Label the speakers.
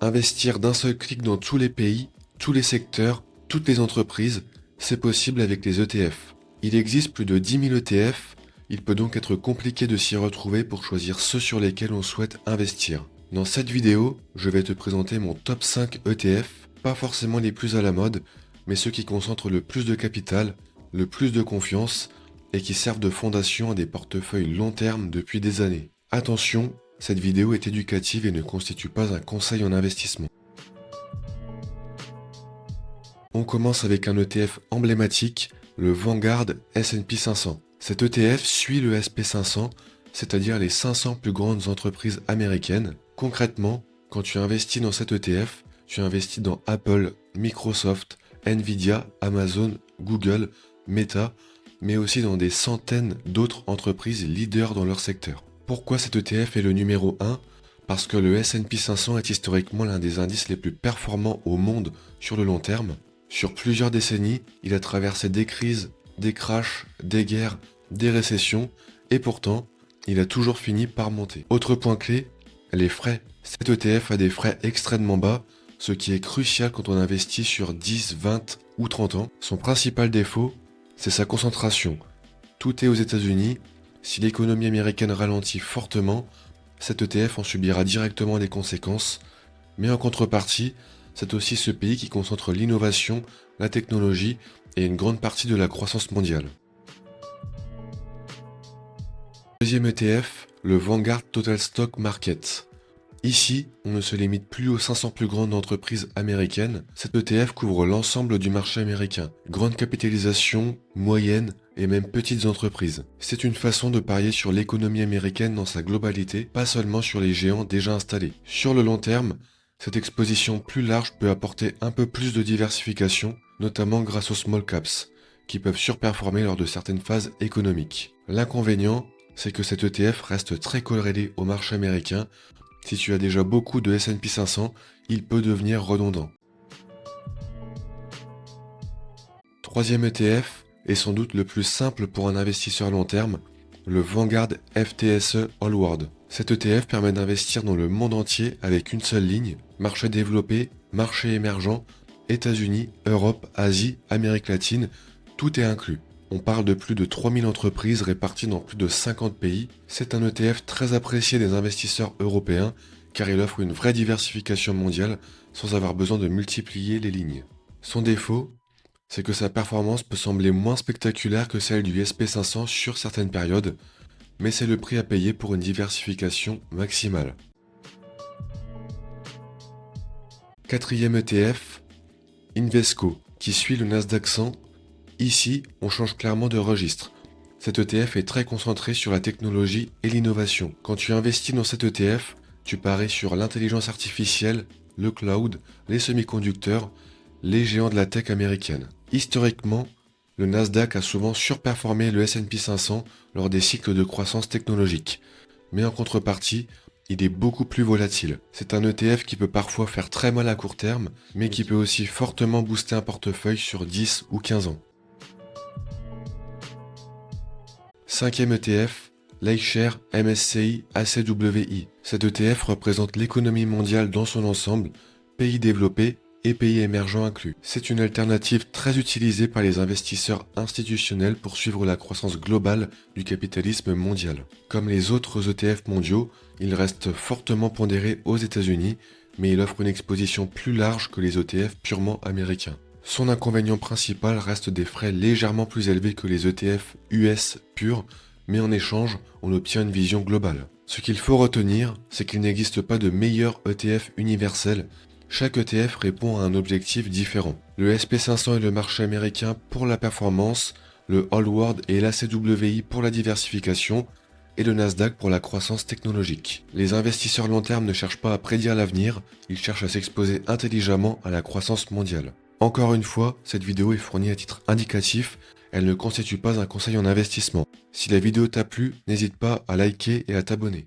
Speaker 1: Investir d'un seul clic dans tous les pays, tous les secteurs, toutes les entreprises, c'est possible avec les ETF. Il existe plus de 10 000 ETF, il peut donc être compliqué de s'y retrouver pour choisir ceux sur lesquels on souhaite investir. Dans cette vidéo, je vais te présenter mon top 5 ETF, pas forcément les plus à la mode, mais ceux qui concentrent le plus de capital, le plus de confiance et qui servent de fondation à des portefeuilles long terme depuis des années. Attention, cette vidéo est éducative et ne constitue pas un conseil en investissement. On commence avec un ETF emblématique, le Vanguard S&P 500. Cet ETF suit le SP500, c'est-à-dire les 500 plus grandes entreprises américaines. Concrètement, quand tu investis dans cet ETF, tu investis dans Apple, Microsoft, Nvidia, Amazon, Google, Meta, mais aussi dans des centaines d'autres entreprises leaders dans leur secteur. Pourquoi cet ETF est le numéro 1 ? Parce que le S&P 500 est historiquement l'un des indices les plus performants au monde sur le long terme. Sur plusieurs décennies, il a traversé des crises, des crashs, des guerres, des récessions, et pourtant, il a toujours fini par monter. Autre point clé, les frais. Cet ETF a des frais extrêmement bas, ce qui est crucial quand on investit sur 10, 20 ou 30 ans. Son principal défaut, c'est sa concentration. Tout est aux États-Unis. Si l'économie américaine ralentit fortement, cet ETF en subira directement les conséquences, mais en contrepartie, c'est aussi ce pays qui concentre l'innovation, la technologie et une grande partie de la croissance mondiale. Deuxième ETF, le Vanguard Total Stock Market. Ici, on ne se limite plus aux 500 plus grandes entreprises américaines. Cet ETF couvre l'ensemble du marché américain. Grande capitalisation, moyenne et même petites entreprises. C'est une façon de parier sur l'économie américaine dans sa globalité, pas seulement sur les géants déjà installés. Sur le long terme, cette exposition plus large peut apporter un peu plus de diversification, notamment grâce aux small caps, qui peuvent surperformer lors de certaines phases économiques. L'inconvénient, c'est que cet ETF reste très corrélé au marché américain. Si tu as déjà beaucoup de S&P 500, il peut devenir redondant. Troisième ETF, et sans doute le plus simple pour un investisseur long terme, le Vanguard FTSE All World. Cet ETF permet d'investir dans le monde entier avec une seule ligne, marché développé, marché émergent, États-Unis, Europe, Asie, Amérique latine, tout est inclus. On parle de plus de 3000 entreprises réparties dans plus de 50 pays. C'est un ETF très apprécié des investisseurs européens car il offre une vraie diversification mondiale sans avoir besoin de multiplier les lignes. Son défaut, c'est que sa performance peut sembler moins spectaculaire que celle du SP500 sur certaines périodes, mais c'est le prix à payer pour une diversification maximale. Quatrième ETF, Invesco, qui suit le Nasdaq 100. Ici, on change clairement de registre. Cet ETF est très concentré sur la technologie et l'innovation. Quand tu investis dans cet ETF, tu paries sur l'intelligence artificielle, le cloud, les semi-conducteurs, les géants de la tech américaine. Historiquement, le Nasdaq a souvent surperformé le S&P 500 lors des cycles de croissance technologique. Mais en contrepartie, il est beaucoup plus volatile. C'est un ETF qui peut parfois faire très mal à court terme, mais qui peut aussi fortement booster un portefeuille sur 10 ou 15 ans. Cinquième ETF, l'iShares MSCI ACWI. Cet ETF représente l'économie mondiale dans son ensemble, pays développés et pays émergents inclus. C'est une alternative très utilisée par les investisseurs institutionnels pour suivre la croissance globale du capitalisme mondial. Comme les autres ETF mondiaux, il reste fortement pondéré aux États-Unis, mais il offre une exposition plus large que les ETF purement américains. Son inconvénient principal reste des frais légèrement plus élevés que les ETF US purs, mais en échange, on obtient une vision globale. Ce qu'il faut retenir, c'est qu'il n'existe pas de meilleur ETF universel. Chaque ETF répond à un objectif différent. Le SP500 est le marché américain pour la performance, le All World et l'ACWI pour la diversification, et le Nasdaq pour la croissance technologique. Les investisseurs long terme ne cherchent pas à prédire l'avenir, ils cherchent à s'exposer intelligemment à la croissance mondiale. Encore une fois, cette vidéo est fournie à titre indicatif, elle ne constitue pas un conseil en investissement. Si la vidéo t'a plu, n'hésite pas à liker et à t'abonner.